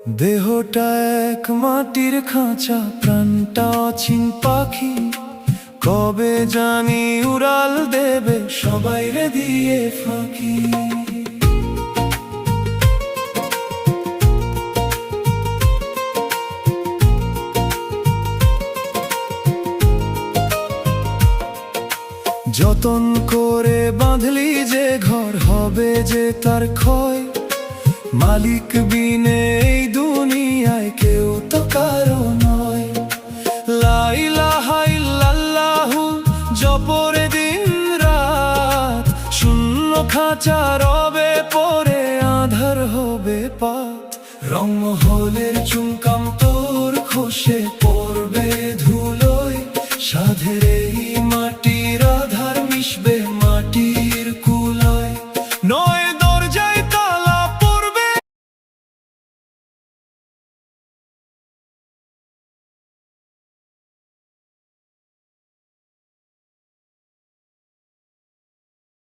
দেহটা এক মাটির খাঁচা, প্রাণটা অচিন পাখি। কবে জানি উড়াল দেবে সবাই রে দিয়ে ফাঁকি। যতন করে বাঁধলি যে ঘর, হবে যে তার ক্ষয়। মালিক বিনে এই দুনিয়ায় কেউ তো কারো নয়। লা ইলাহা ইল্লাল্লাহু জপরে দিন রাত, শূন্য খাঁচা রবে পরে আধার হবে পাত। রংমহলের চুমকাম তোর খসে পড়বে ধুলোয়, সাধের এই মাটি